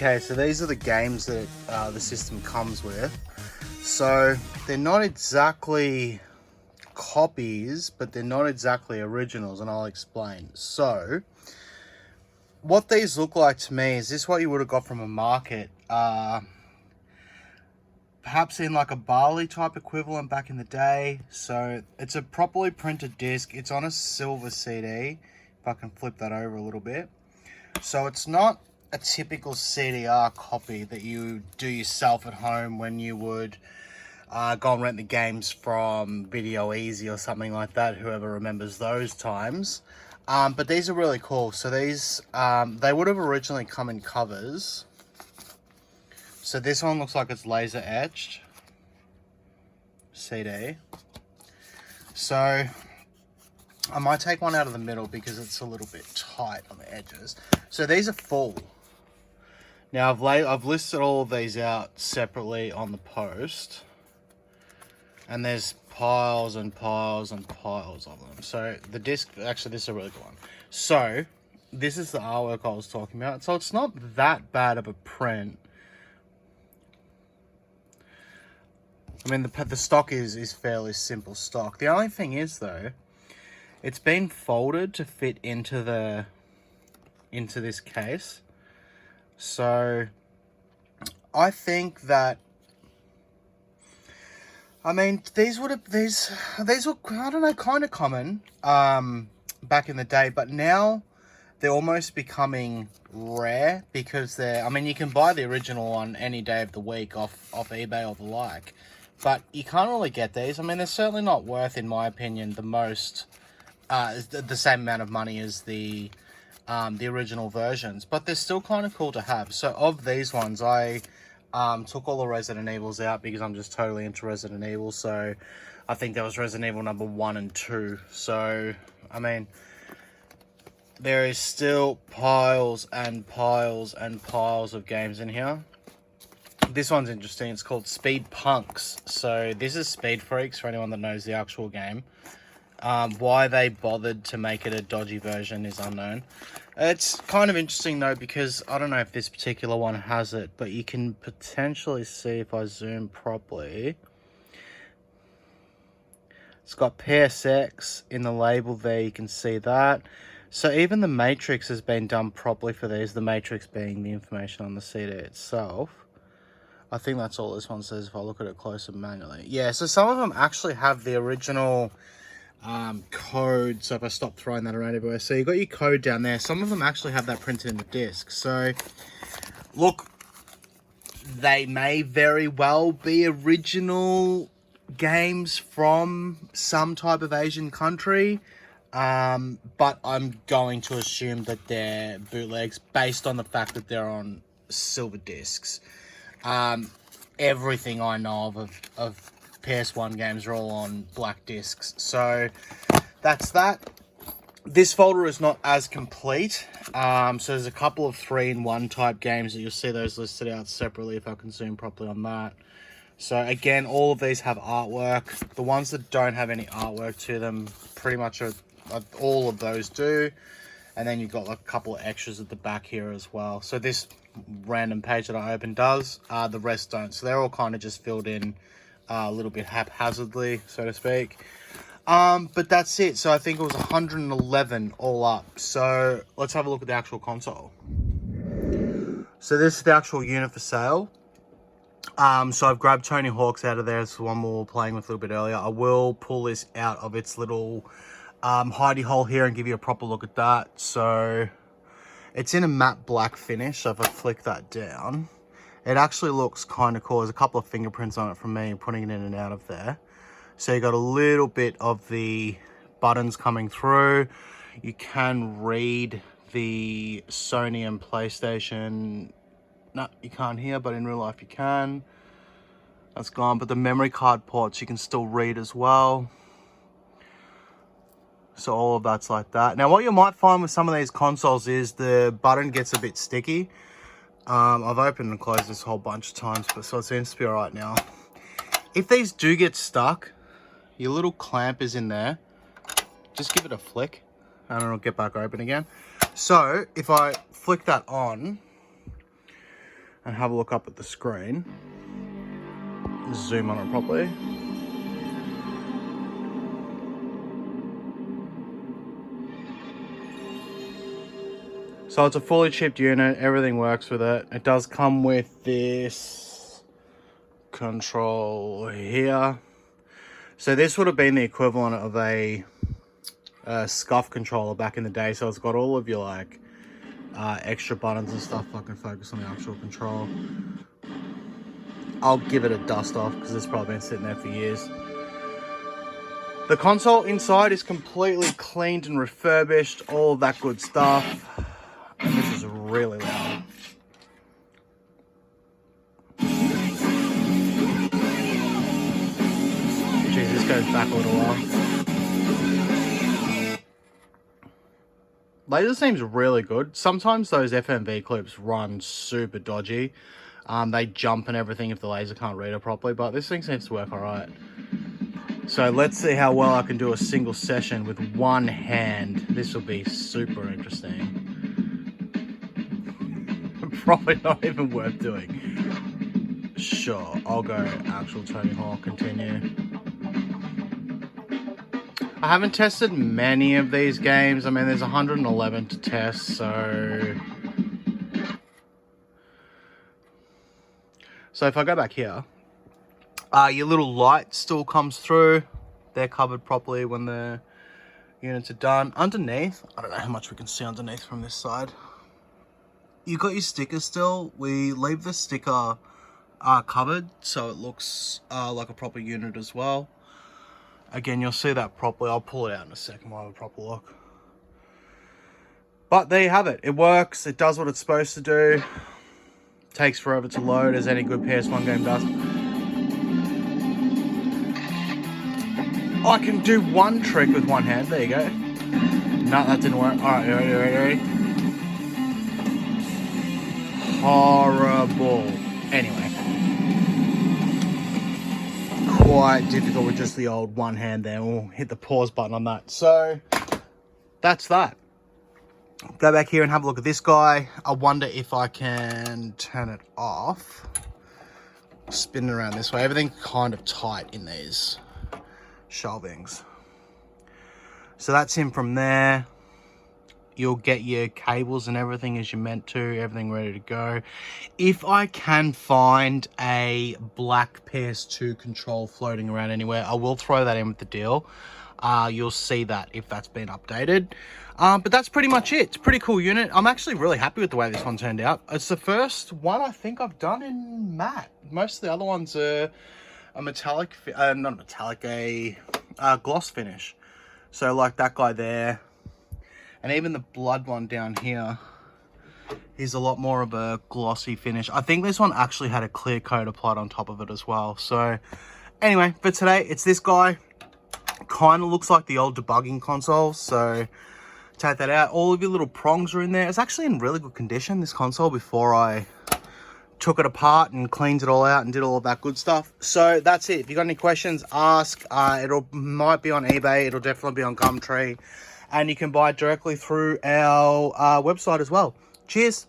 Okay, so these are the games that the system comes with. So they're not exactly copies, but they're not exactly originals, and I'll explain. So what these look like to me is this what you would have got from a market, perhaps in like a Bali type equivalent back in the day. So it's a properly printed disc. It's on a silver CD. If I can flip that over a little bit. So it's not a typical CDR copy that you do yourself at home when you would go and rent the games from Video Easy or something like that, whoever remembers those times. But these are really cool. So these, they would have originally come in covers. So this one looks like it's laser etched CD. So I might take one out of the middle because it's a little bit tight on the edges. So these are full. Now I've listed all of these out separately on the post, and there's piles and piles and piles of them. So the disc, actually this is a really good one. So this is the artwork I was talking about. So it's not that bad of a print. I mean, the stock is fairly simple stock. The only thing is though, it's been folded to fit into this case. So I think that, I mean, these were, I don't know, kind of common back in the day, but now they're almost becoming rare because I mean, you can buy the original on any day of the week off eBay or the like, but you can't really get these. I mean, they're certainly not worth, in my opinion, the same amount of money as the original versions, but they're still kind of cool to have. So of these ones, I took all the Resident Evils out because I'm just totally into Resident Evil. So I think that was Resident Evil number 1 and 2. So, I mean, there is still piles and piles and piles of games in here. This one's interesting. It's called Speed Punks. So this is Speed Freaks, for anyone that knows the actual game. Why they bothered to make it a dodgy version is unknown. It's kind of interesting though, because I don't know if this particular one has it, but you can potentially see if I zoom properly. It's got PSX in the label there, you can see that. So even the matrix has been done properly for these, the matrix being the information on the CD itself. I think that's all this one says if I look at it closer manually. Yeah, so some of them actually have the original code. So if I stop throwing that around everywhere, so you've got your code down there. Some of them actually have that printed in the disc. So look, they may very well be original games from some type of Asian country, but I'm going to assume that they're bootlegs based on the fact that they're on silver discs. Everything I know of PS1 games are all on black discs. So that's that. This folder is not as complete. So there's a couple of 3-in-1 type games that you'll see those listed out separately if I can zoom properly on that. So again, all of these have artwork. The ones that don't have any artwork to them, pretty much all of those do. And then you've got like a couple of extras at the back here as well. So this random page that I opened does, the rest don't. So they're all kind of just filled in a little bit haphazardly, so to speak. But that's it. So I think it was 111 all up. So let's have a look at the actual console. So this is the actual unit for sale. So I've grabbed Tony Hawk's out of there. It's the one we were playing with a little bit earlier. I will pull this out of its little hidey hole here and give you a proper look at that. So it's in a matte black finish. So if I flick that down, it actually looks kind of cool. There's a couple of fingerprints on it from me putting it in and out of there. So you got a little bit of the buttons coming through. You can read the Sony and PlayStation. No, you can't hear, but in real life you can. That's gone, but the memory card ports you can still read as well. So all of that's like that. Now what you might find with some of these consoles is the button gets a bit sticky. I've opened and closed this a whole bunch of times, but so it seems to be all right now. If these do get stuck, your little clamp is in there. Just give it a flick and it'll get back open again. So if I flick that on, and have a look up at the screen. Zoom on it properly. So it's a fully chipped unit, everything works with it. It does come with this control here. So this would have been the equivalent of a scuff controller back in the day. So it's got all of your like extra buttons and stuff. I can focus on the actual control. I'll give it a dust off because it's probably been sitting there for years. The console inside is completely cleaned and refurbished, all of that good stuff. And this is really loud. Jeez, this goes back a little while. Laser seems really good. Sometimes those FMV clips run super dodgy. They jump and everything if the laser can't read it properly, but this thing seems to work alright. So let's see how well I can do a single session with one hand. This will be super interesting. Probably not even worth doing. Sure, I'll go actual Tony Hawk, continue. I haven't tested many of these games. I mean, there's 111 to test, so if I go back here, your little light still comes through. They're covered properly when the units are done. Underneath, I don't know how much we can see underneath from this side. You got your sticker still. We leave the sticker covered so it looks like a proper unit as well. Again, you'll see that properly. I'll pull it out in a second while I have a proper look. But there you have it. It works. It does what it's supposed to do. Takes forever to load, as any good PS1 game does. I can do one trick with one hand. There you go. No, that didn't work. Alright, ready. Horrible. Anyway. Quite difficult with just the old one hand there. We'll hit the pause button on that. So, that's that. Go back here and have a look at this guy. I wonder if I can turn it off. Spin it around this way. Everything's kind of tight in these shelvings. So that's him from there. You'll get your cables and everything as you're meant to. Everything ready to go. If I can find a black PS2 control floating around anywhere, I will throw that in with the deal. You'll see that if that's been updated. But that's pretty much it. It's a pretty cool unit. I'm actually really happy with the way this one turned out. It's the first one I think I've done in matte. Most of the other ones are a metallic, not metallic, a gloss finish. So like that guy there. And even the blood one down here is a lot more of a glossy finish. I think this one actually had a clear coat applied on top of it as well. So anyway, for today, it's this guy. Kind of looks like the old debugging consoles, so take that out. All of your little prongs are in there. It's actually in really good condition, this console, before I took it apart and cleaned it all out and did all of that good stuff. So that's it. If you got any questions, ask. Might be on eBay. It'll definitely be on Gumtree. And you can buy it directly through our website as well. Cheers.